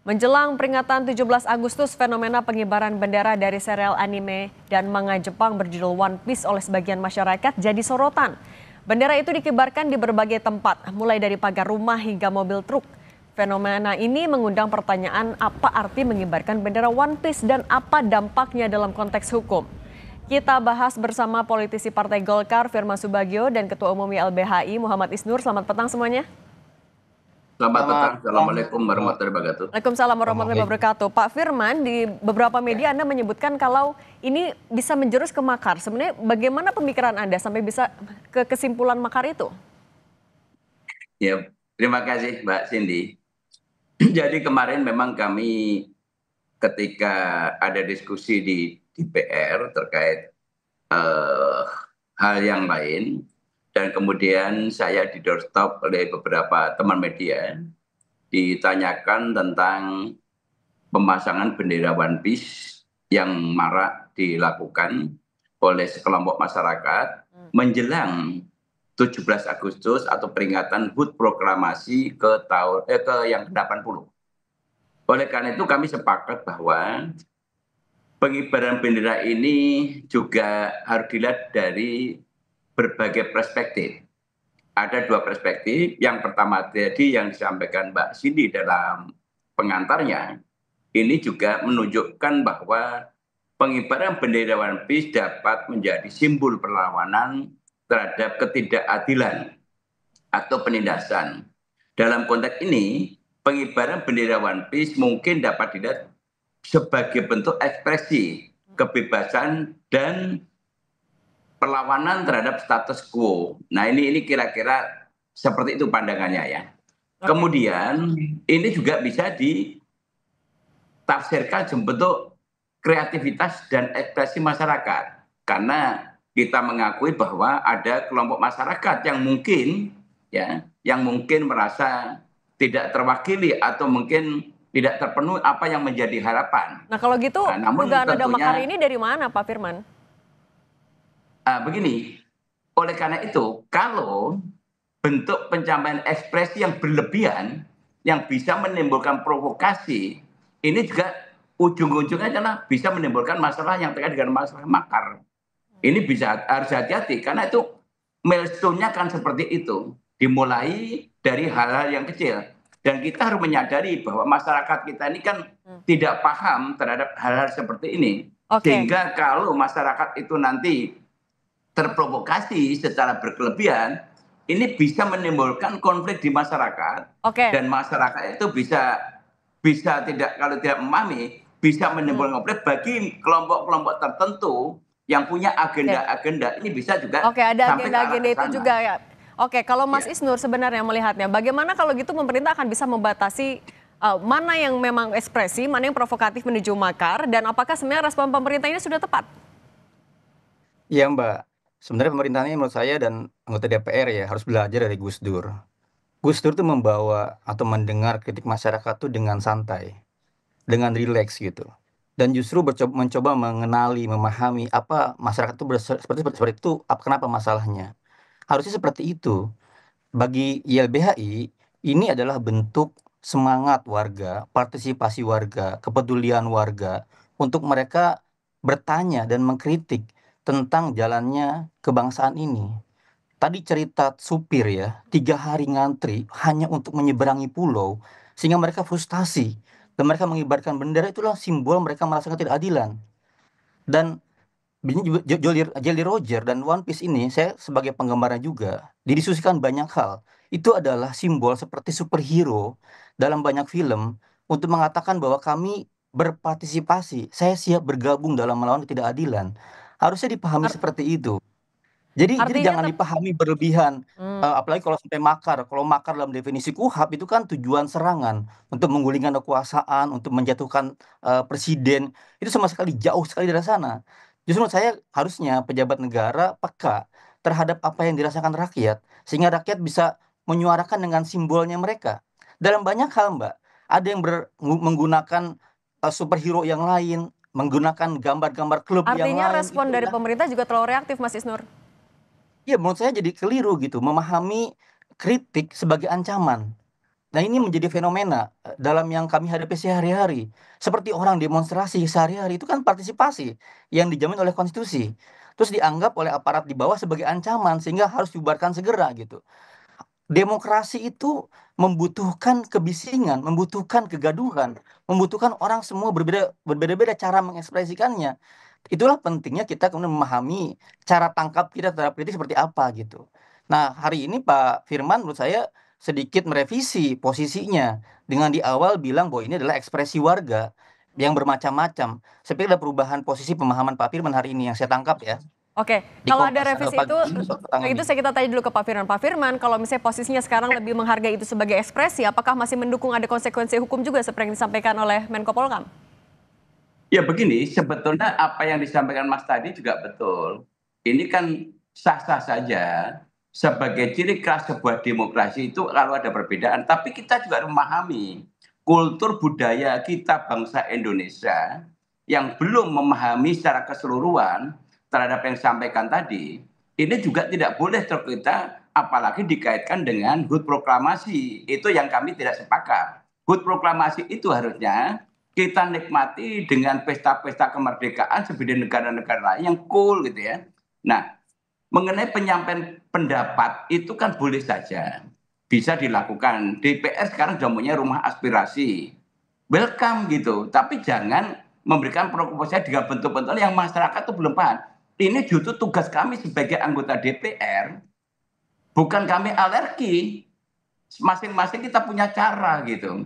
Menjelang peringatan 17 Agustus, fenomena pengibaran bendera dari serial anime dan manga Jepang berjudul One Piece oleh sebagian masyarakat jadi sorotan. Bendera itu dikibarkan di berbagai tempat, mulai dari pagar rumah hingga mobil truk. Fenomena ini mengundang pertanyaan apa arti mengibarkan bendera One Piece dan apa dampaknya dalam konteks hukum. Kita bahas bersama politisi Partai Golkar Firman Subagio dan Ketua Umum YLBHI Muhammad Isnur. Selamat petang semuanya. Selamat petang. Selamat Assalamualaikum warahmatullahi wabarakatuh. Waalaikumsalam warahmatullahi wabarakatuh. Pak Firman, di beberapa media Anda menyebutkan kalau ini bisa menjurus ke makar. Sebenarnya bagaimana pemikiran Anda sampai bisa ke kesimpulan makar itu? Ya, terima kasih Mbak Cindy. Jadi kemarin memang kami ketika ada diskusi di DPR terkait hal yang lain, dan kemudian saya di doorstop oleh beberapa teman media, ditanyakan tentang pemasangan bendera One Piece yang marak dilakukan oleh sekelompok masyarakat menjelang 17 Agustus atau peringatan HUT proklamasi ke yang ke-80. Oleh karena itu kami sepakat bahwa pengibaran bendera ini juga harus dilihat dari berbagai perspektif. Ada dua perspektif. Yang pertama tadi yang disampaikan Mbak Cindy dalam pengantarnya, ini juga menunjukkan bahwa pengibaran bendera One Piece dapat menjadi simbol perlawanan terhadap ketidakadilan atau penindasan. Dalam konteks ini, pengibaran bendera One Piece mungkin dapat dilihat sebagai bentuk ekspresi kebebasan dan perlawanan terhadap status quo. Nah, ini kira-kira seperti itu pandangannya ya. Kemudian ini juga bisa ditafsirkan sebentuk kreativitas dan ekspresi masyarakat. Karena kita mengakui bahwa ada kelompok masyarakat yang mungkin merasa tidak terwakili atau mungkin tidak terpenuhi apa yang menjadi harapan. Nah, kalau gitu dugaan ada makar ini dari mana Pak Firman? Begini, oleh karena itu kalau bentuk pencapaian ekspresi yang berlebihan yang bisa menimbulkan provokasi, ini juga ujung-ujungnya adalah bisa menimbulkan masalah yang terkait dengan masalah makar. Ini harus hati-hati karena itu milestone-nya kan seperti itu, dimulai dari hal-hal yang kecil, dan kita harus menyadari bahwa masyarakat kita ini kan tidak paham terhadap hal-hal seperti ini. Sehingga kalau masyarakat itu nanti terprovokasi secara berkelebihan, ini bisa menimbulkan konflik di masyarakat, dan masyarakat itu bisa kalau tidak memahami, bisa menimbulkan konflik bagi kelompok-kelompok tertentu yang punya agenda-agenda. Ini bisa juga ada agenda-agenda itu juga ya. Kalau Mas Isnur sebenarnya melihatnya, bagaimana kalau gitu pemerintah akan bisa membatasi mana yang memang ekspresi, mana yang provokatif menuju makar, dan apakah sebenarnya respon pemerintah ini sudah tepat? Iya Mbak, sebenarnya pemerintah ini menurut saya dan anggota DPR ya harus belajar dari Gus Dur. Gus Dur tuh membawa atau mendengar kritik masyarakat tuh dengan santai, dengan rileks gitu. Dan justru mencoba mengenali, memahami apa masyarakat itu seperti itu, kenapa masalahnya. Harusnya seperti itu. Bagi YLBHI, ini adalah bentuk semangat warga, partisipasi warga, kepedulian warga untuk mereka bertanya dan mengkritik tentang jalannya kebangsaan ini. Tadi cerita supir ya, 3 hari ngantri hanya untuk menyeberangi pulau, sehingga mereka frustasi. Dan mereka mengibarkan bendera, itulah simbol mereka merasakan ketidakadilan. Dan Jolly Roger dan One Piece ini, saya sebagai penggemarnya juga, didiskusikan banyak hal. Itu adalah simbol seperti superhero dalam banyak film untuk mengatakan bahwa kami berpartisipasi, saya siap bergabung dalam melawan ketidakadilan. Harusnya dipahami seperti itu. Jadi jangan dipahami berlebihan, apalagi kalau sampai makar. Kalau makar dalam definisi KUHP itu kan tujuan serangan untuk menggulingkan kekuasaan, untuk menjatuhkan presiden. Itu sama sekali jauh sekali dari sana. Justru menurut saya harusnya pejabat negara peka terhadap apa yang dirasakan rakyat, sehingga rakyat bisa menyuarakan dengan simbolnya mereka. Dalam banyak hal Mbak, ada yang menggunakan superhero yang lain, menggunakan gambar-gambar klub yang lain. Artinya respon dari pemerintah juga terlalu reaktif Mas Isnur? Iya, menurut saya jadi keliru gitu, memahami kritik sebagai ancaman. Nah ini menjadi fenomena dalam yang kami hadapi sehari-hari. Seperti orang demonstrasi sehari-hari itu kan partisipasi yang dijamin oleh konstitusi. Terus dianggap oleh aparat di bawah sebagai ancaman sehingga harus dibubarkan segera gitu. Demokrasi itu membutuhkan kebisingan, membutuhkan kegaduhan, membutuhkan orang semua berbeda-beda cara mengekspresikannya. Itulah pentingnya kita kemudian memahami cara tangkap kita terhadap kritik seperti apa gitu. Nah, hari ini Pak Firman menurut saya sedikit merevisi posisinya dengan di awal bilang bahwa ini adalah ekspresi warga yang bermacam-macam. Saya pikir ada perubahan posisi pemahaman Pak Firman hari ini yang saya tangkap ya Oke, di kalau ada Kompas revisi pagi itu, ini petang itu ini. saya kita tanya dulu ke Pak Firman. Pak Firman, kalau misalnya posisinya sekarang lebih menghargai itu sebagai ekspresi, apakah masih mendukung ada konsekuensi hukum juga seperti yang disampaikan oleh Menko Polhukam? Ya begini, sebetulnya apa yang disampaikan Mas tadi juga betul. Ini kan sah-sah saja sebagai ciri khas sebuah demokrasi itu kalau ada perbedaan. Tapi kita juga memahami kultur budaya kita bangsa Indonesia yang belum memahami secara keseluruhan terhadap yang disampaikan tadi. Ini juga tidak boleh terkita apalagi dikaitkan dengan HUT proklamasi. Itu yang kami tidak sepakat. HUT proklamasi itu harusnya kita nikmati dengan pesta-pesta kemerdekaan seperti negara-negara lain yang cool gitu ya. Nah, mengenai penyampaian pendapat itu kan boleh saja bisa dilakukan. DPR sekarang sudah punya rumah aspirasi. Welcome gitu, tapi jangan memberikan proposal dengan bentuk-bentuk yang masyarakat itu belum paham. Ini justru tugas kami sebagai anggota DPR, bukan kami alergi. Masing-masing kita punya cara gitu.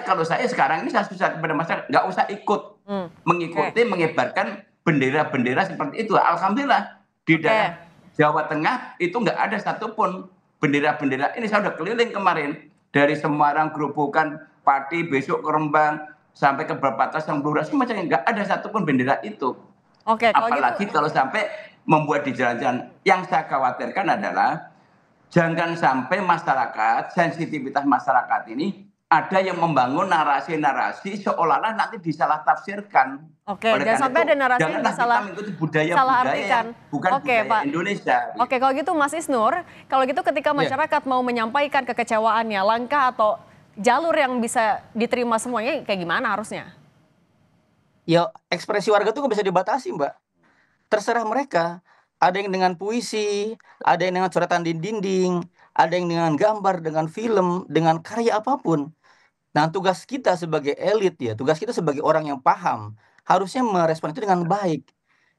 Kalau saya sekarang ini saya susah kepada masyarakat, nggak usah ikut mengikuti mengibarkan bendera-bendera seperti itu. Alhamdulillah di daerah Jawa Tengah itu nggak ada satupun bendera-bendera. Ini saya udah keliling kemarin dari Semarang, Gerobokan, Pati, besok ke Rembang sampai ke perbatasan Blora, macam nggak ada satupun bendera itu. Oke, kalau Apalagi gitu, kalau sampai membuat di jalan-jalan. Yang saya khawatirkan adalah jangan sampai masyarakat, sensitivitas masyarakat ini ada yang membangun narasi-narasi seolah-olah nanti disalah tafsirkan. oke, Oleh jangan karena sampai itu, ada narasi yang janganlah kita disalah mengikuti salah budaya-budaya artikan. yang bukan Oke, budaya Pak. Indonesia. Oke, kalau gitu Mas Isnur, kalau gitu ketika Iya. masyarakat mau menyampaikan kekecewaannya, langkah atau jalur yang bisa diterima semuanya kayak gimana harusnya? Ya ekspresi warga tuh nggak bisa dibatasi Mbak. Terserah mereka. Ada yang dengan puisi, ada yang dengan coretan di dinding, ada yang dengan gambar, dengan film, dengan karya apapun. Nah, tugas kita sebagai elit ya, tugas kita sebagai orang yang paham, harusnya merespon itu dengan baik.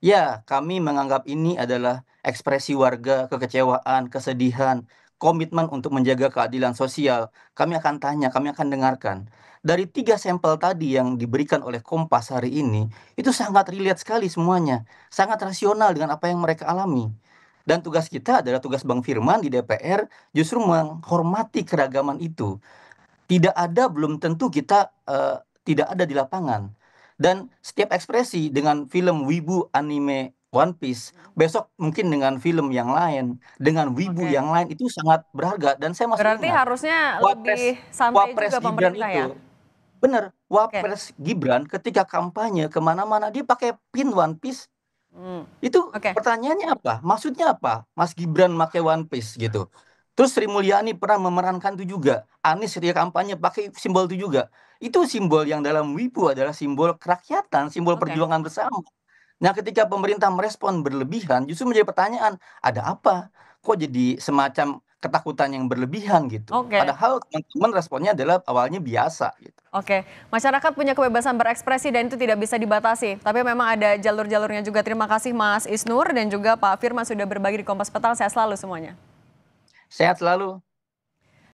Ya, kami menganggap ini adalah ekspresi warga, kekecewaan, kesedihan, komitmen untuk menjaga keadilan sosial. Kami akan tanya, kami akan dengarkan. Dari 3 sampel tadi yang diberikan oleh Kompas hari ini, itu sangat relate sekali semuanya. Sangat rasional dengan apa yang mereka alami. Dan tugas kita adalah tugas Bang Firman di DPR justru menghormati keragaman itu. Tidak ada belum tentu kita tidak ada di lapangan. Dan setiap ekspresi dengan film wibu anime One Piece, besok mungkin dengan film yang lain, dengan wibu Oke. yang lain itu sangat berharga. Dan saya masih Berarti ingat harusnya Wapres lebih santai Wapres juga Gibran pemerintah itu, ya? bener, Oke. Wapres Gibran ketika kampanye kemana-mana dia pakai pin One Piece. Itu Oke. pertanyaannya apa? Maksudnya apa? Mas Gibran pakai One Piece gitu. Terus Sri Mulyani pernah memerankan itu juga. Anies ketika kampanye pakai simbol itu juga. Itu simbol yang dalam Wibu adalah simbol kerakyatan, simbol Oke. perjuangan bersama. Nah, ketika pemerintah merespon berlebihan, justru menjadi pertanyaan, ada apa? Kok jadi semacam ketakutan yang berlebihan gitu. Oke. Padahal teman-teman responnya adalah awalnya biasa gitu. Oke, masyarakat punya kebebasan berekspresi dan itu tidak bisa dibatasi. Tapi memang ada jalur-jalurnya juga. Terima kasih Mas Isnur dan juga Pak Firman sudah berbagi di Kompas Petang. Sehat selalu semuanya. Sehat selalu.